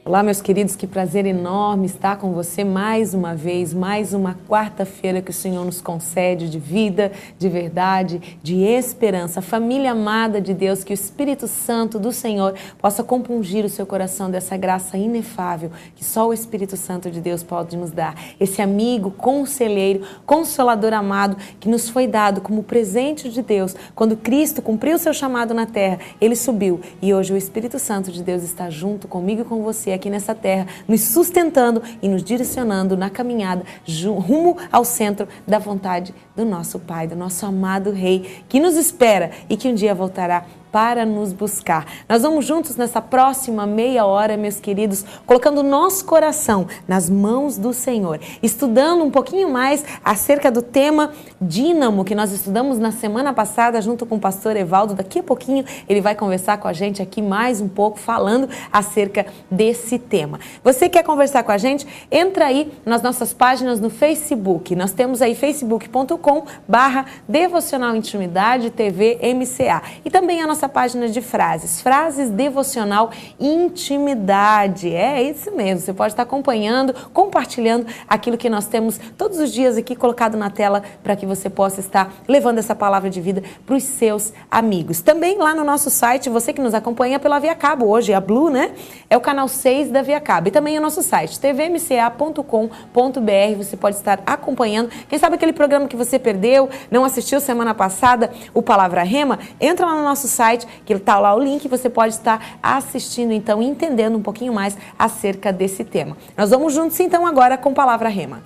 Olá, meus queridos, que prazer enorme estar com você mais uma vez, mais uma quarta-feira que o Senhor nos concede de vida, de verdade, de esperança. Família amada de Deus, que o Espírito Santo do Senhor possa compungir o seu coração dessa graça inefável que só o Espírito Santo de Deus pode nos dar. Esse amigo, conselheiro, consolador amado que nos foi dado como presente de Deus. Quando Cristo cumpriu o seu chamado na terra, ele subiu e hoje o Espírito Santo de Deus está junto comigo e com você aqui nessa terra, nos sustentando e nos direcionando na caminhada rumo ao centro da vontade do nosso Pai, do nosso amado Rei, que nos espera e que um dia voltará para nos buscar. Nós vamos juntos nessa próxima meia hora, meus queridos, colocando o nosso coração nas mãos do Senhor, estudando um pouquinho mais acerca do tema Dínamo, que nós estudamos na semana passada junto com o pastor Evaldo. Daqui a pouquinho ele vai conversar com a gente aqui mais um pouco, falando acerca desse tema. Você quer conversar com a gente? Entra aí nas nossas páginas no Facebook. Nós temos aí facebook.com/Devocional Intimidade TV MCA. E também a nossa página de frases Devocional Intimidade. É isso mesmo, você pode estar acompanhando, compartilhando aquilo que nós temos todos os dias aqui colocado na tela para que você possa estar levando essa palavra de vida para os seus amigos. Também lá no nosso site, você que nos acompanha pela Via Cabo, hoje a Blue, né? É o canal 6 da Via Cabo. E também o nosso site, tvmca.com.br, você pode estar acompanhando. Quem sabe aquele programa que você perdeu, não assistiu semana passada, o Palavra Rema, entra lá no nosso site, que está lá o link, você pode estar assistindo então e entendendo um pouquinho mais acerca desse tema. Nós vamos juntos então agora com Palavra Rema.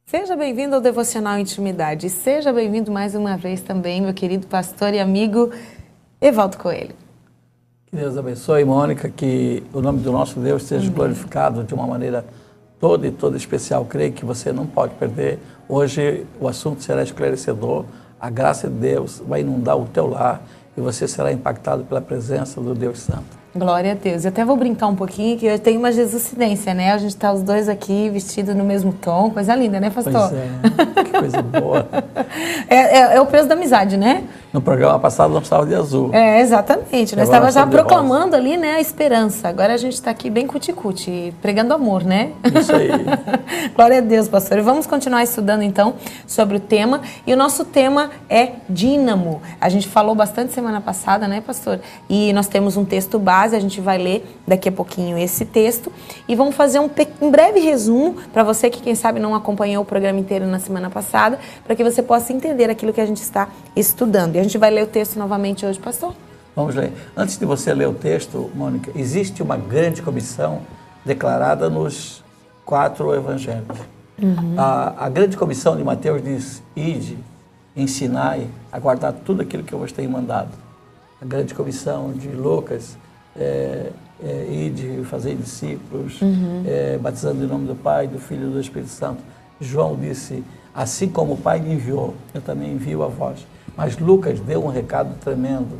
Seja bem-vindo ao Devocional Intimidade. Seja bem-vindo mais uma vez também, meu querido pastor e amigo Evaldo Coelho. Que Deus abençoe, Mônica, que o nome do nosso Deus seja glorificado de uma maneira toda especial. Creio que você não pode perder. Hoje o assunto será esclarecedor. A graça de Deus vai inundar o teu lar e você será impactado pela presença do Deus Santo. Glória a Deus. Eu até vou brincar um pouquinho que eu tenho uma Jesucidência, né? A gente tá os dois aqui vestidos no mesmo tom. Coisa linda, né, pastor? Pois é, que coisa boa. É o peso da amizade, né? No programa passado nós estávamos de azul. É, exatamente. Nós estávamos já proclamando ali, né, a esperança. Agora a gente está aqui bem cuti-cuti, pregando amor, né? Isso aí. Glória a Deus, pastor. E vamos continuar estudando então sobre o tema. E o nosso tema é Dínamo. A gente falou bastante semana passada, né, pastor? E nós temos um texto base. A gente vai ler daqui a pouquinho esse texto e vamos fazer um breve resumo para você que, quem sabe, não acompanhou o programa inteiro na semana passada, para que você possa entender aquilo que a gente está estudando. E a gente vai ler o texto novamente hoje, pastor? Vamos ler. Antes de você ler o texto, Mônica, existe uma grande comissão declarada nos 4 evangelhos. A grande comissão de Mateus diz: ide, ensinai a guardar tudo aquilo que eu vos tenho mandado. A grande comissão de Lucas, ide, fazei discípulos, batizando em nome do Pai, do Filho e do Espírito Santo. João disse: assim como o Pai me enviou, eu também envio a vós. Mas Lucas deu um recado tremendo.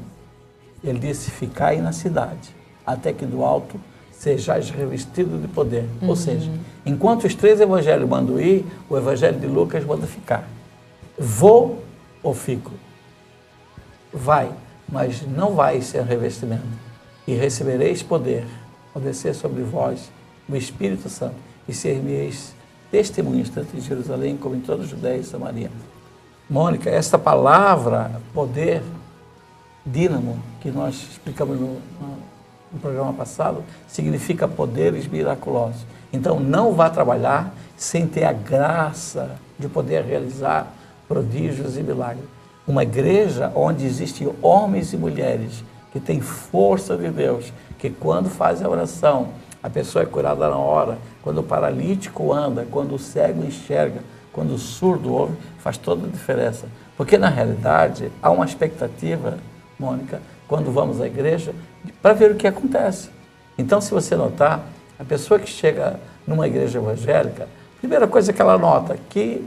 Ele disse: ficai na cidade, até que do alto sejais revestidos de poder. Ou seja, enquanto os 3 evangelhos mandam ir, o evangelho de Lucas manda ficar. Vou ou fico? Vai, mas não vai sem revestimento. E recebereis poder ao descer sobre vós o Espírito Santo, e ser-me-eis testemunhas tanto em Jerusalém como em toda a Judéia e Samaria. Mônica, esta palavra poder, dínamo, que nós explicamos no programa passado, significa poderes miraculosos. Então não vá trabalhar sem ter a graça de poder realizar prodígios e milagres. Uma igreja onde existem homens e mulheres que tem força de Deus, que quando faz a oração, a pessoa é curada na hora, quando o paralítico anda, quando o cego enxerga, quando o surdo ouve, faz toda a diferença. Porque, na realidade, há uma expectativa, Mônica, quando vamos à igreja, para ver o que acontece. Então, se você notar, a pessoa que chega numa igreja evangélica, a primeira coisa que ela nota, que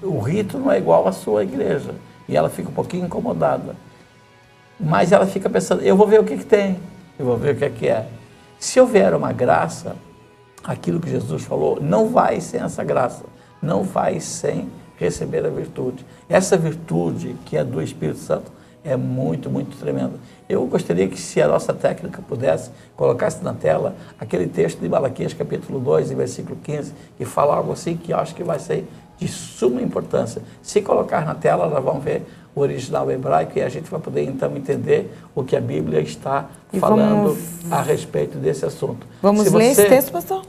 o rito não é igual à sua igreja, e ela fica um pouquinho incomodada. Mas ela fica pensando: eu vou ver o que tem, eu vou ver o que é que é. Se houver uma graça, aquilo que Jesus falou, não vai sem essa graça, não vai sem receber a virtude. Essa virtude que é do Espírito Santo é muito, muito tremenda. Eu gostaria que, se a nossa técnica pudesse, colocasse na tela aquele texto de Malaquias, capítulo 2, versículo 15, que fala algo assim que eu acho que vai ser de suma importância. Se colocar na tela, nós vamos ver o original hebraico e a gente vai poder, então, entender o que a Bíblia está falando a respeito desse assunto. Vamos ler esse texto, pastor?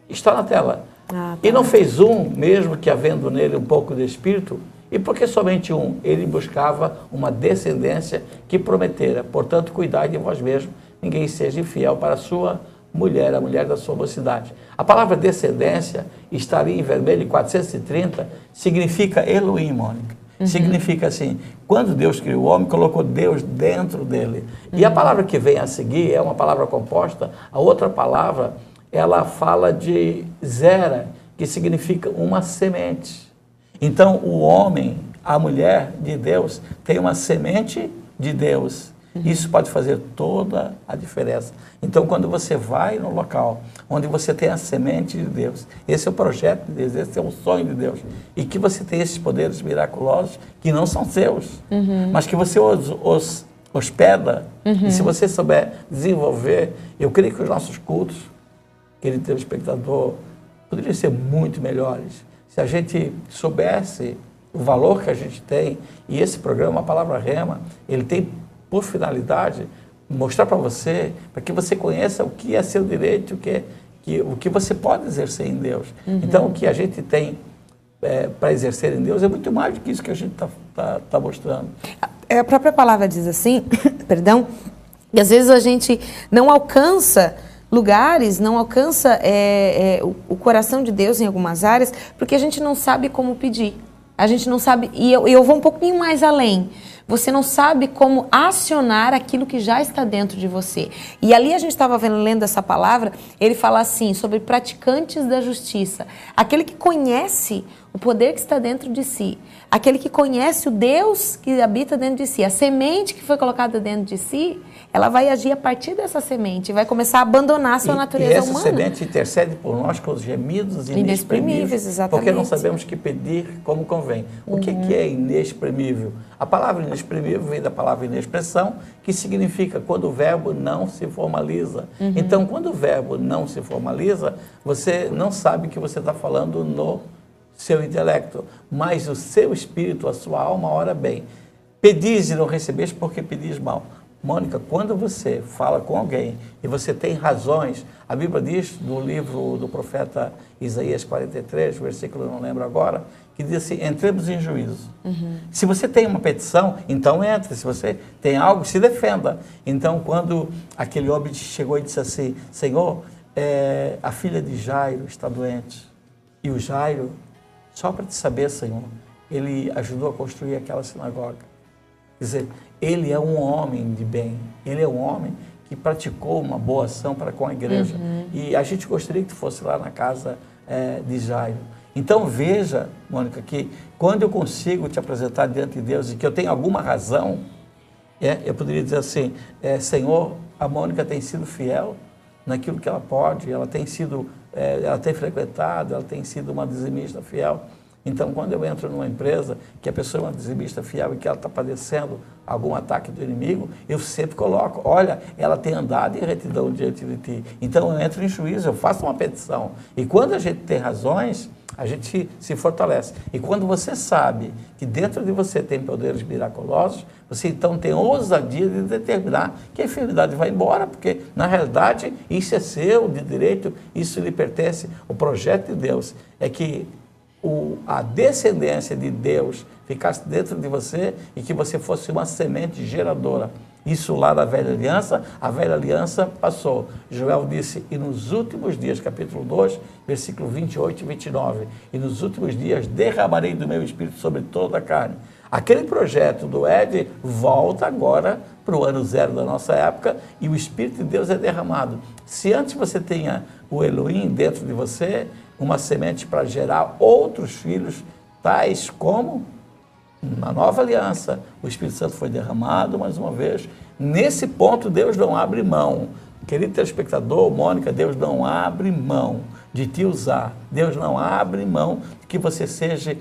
Está na tela. Tá. E não fez um, mesmo que havendo nele um pouco de espírito, e porque somente um, ele buscava uma descendência que prometera. Portanto, cuidai de vós mesmos, ninguém seja infiel para a sua mulher, a mulher da sua mocidade. A palavra descendência, está ali em vermelho, 430, significa Elohim, Mônica. Significa assim, quando Deus criou o homem, colocou Deus dentro dele. E a palavra que vem a seguir é uma palavra composta, a outra palavra, ela fala de zera, que significa uma semente. Então, o homem, a mulher de Deus, tem uma semente de Deus. Isso pode fazer toda a diferença. Então, quando você vai no local onde você tem a semente de Deus, esse é o projeto de Deus, esse é o sonho de Deus, e que você tem esses poderes miraculosos que não são seus, mas que você os hospeda, e se você souber desenvolver, eu creio que os nossos cultos, querido telespectador, poderiam ser muito melhores se a gente soubesse o valor que a gente tem. E esse programa, a Palavra Rema, ele tem por finalidade mostrar para você, para que você conheça o que é seu direito, o que você pode exercer em Deus. Então, o que a gente tem para exercer em Deus é muito mais do que isso que a gente está mostrando. A própria palavra diz assim, perdão, e às vezes a gente não alcança lugares, não alcança o coração de Deus em algumas áreas, porque a gente não sabe como pedir. A gente não sabe, e eu vou um pouquinho mais além. Você não sabe como acionar aquilo que já está dentro de você. E ali a gente estava lendo essa palavra, ele fala assim, sobre praticantes da justiça. Aquele que conhece o poder que está dentro de si. Aquele que conhece o Deus que habita dentro de si. A semente que foi colocada dentro de si, ela vai agir a partir dessa semente. Vai começar a abandonar a sua natureza humana. E essa semente intercede por nós com os gemidos inexprimíveis. Exatamente. Porque não sabemos que pedir como convém. O que é inexprimível? A palavra inexprimível vem da palavra inexpressão, que significa quando o verbo não se formaliza. Então, quando o verbo não se formaliza, você não sabe que você está falando no seu intelecto, mas o seu espírito, a sua alma, ora bem. Pedis e não recebes porque pedis mal. Mônica, quando você fala com alguém e você tem razões, a Bíblia diz no livro do profeta Isaías 43, versículo não lembro agora, que diz assim, entremos em juízo. Se você tem uma petição, então entre. Se você tem algo, se defenda. Então, quando aquele homem chegou e disse assim, Senhor, a filha de Jairo está doente. E o Jairo, só para te saber, Senhor, ele ajudou a construir aquela sinagoga. Quer dizer, ele é um homem de bem, ele é um homem que praticou uma boa ação para com a igreja. E a gente gostaria que tu fosse lá na casa de Jairo. Então veja, Mônica, que quando eu consigo te apresentar diante de Deus e que eu tenho alguma razão, eu poderia dizer assim, Senhor, a Mônica tem sido fiel naquilo que ela pode, ela tem sido, ela tem frequentado, ela tem sido uma dizimista fiel. Então, quando eu entro numa empresa que a pessoa é uma dizimista fiel e que ela está padecendo algum ataque do inimigo, eu sempre coloco, olha, ela tem andado em retidão diante de ti. Então, eu entro em juízo, eu faço uma petição. E quando a gente tem razões, a gente se fortalece. E quando você sabe que dentro de você tem poderes miraculosos, você então tem ousadia de determinar que a enfermidade vai embora, porque, na realidade, isso é seu, de direito, isso lhe pertence. O projeto de Deus é que a descendência de Deus ficasse dentro de você e que você fosse uma semente geradora. Isso lá da velha aliança, a velha aliança passou. Joel disse, e nos últimos dias, capítulo 2, versículo 28 e 29, e nos últimos dias derramarei do meu espírito sobre toda a carne. Aquele projeto do Ed volta agora para o ano zero da nossa época e o Espírito de Deus é derramado. Se antes você tenha o Elohim dentro de você, uma semente para gerar outros filhos, tais como na nova aliança, o Espírito Santo foi derramado mais uma vez. Nesse ponto, Deus não abre mão Querido telespectador, Mônica, Deus não abre mão de te usar. Deus não abre mão de que você seja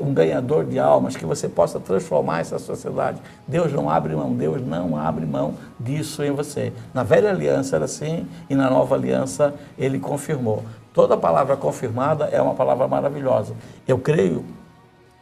um ganhador de almas, que você possa transformar essa sociedade. Deus não abre mão disso em você. Na velha aliança era assim e na nova aliança ele confirmou. Toda palavra confirmada é uma palavra maravilhosa. Eu creio,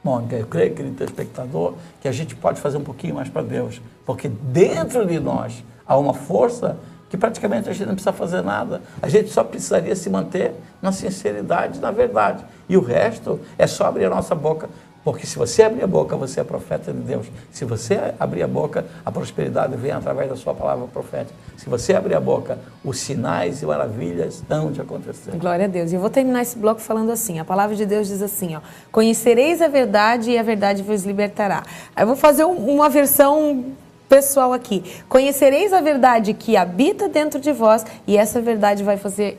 Mônica, querido telespectador, que a gente pode fazer um pouquinho mais para Deus, porque dentro de nós há uma força que praticamente a gente não precisa fazer nada. A gente só precisaria se manter na sinceridade, na verdade. E o resto é só abrir a nossa boca. Porque se você abrir a boca, você é profeta de Deus. Se você abrir a boca, a prosperidade vem através da sua palavra profética. Se você abrir a boca, os sinais e maravilhas hão de acontecer. Glória a Deus. E eu vou terminar esse bloco falando assim, a palavra de Deus diz assim, ó, conhecereis a verdade e a verdade vos libertará. Aí eu vou fazer uma versão pessoal aqui. Conhecereis a verdade que habita dentro de vós e essa verdade vai fazer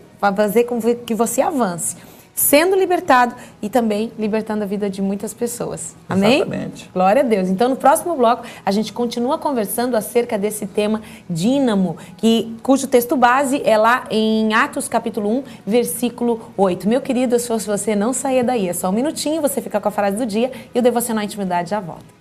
com que você avance, sendo libertado e também libertando a vida de muitas pessoas. Amém? Exatamente. Glória a Deus. Então, no próximo bloco, a gente continua conversando acerca desse tema dínamo, cujo texto base é lá em Atos capítulo 1, versículo 8. Meu querido, se você não sair daí, é só um minutinho, você fica com a frase do dia e o Devocional Intimidade já volta.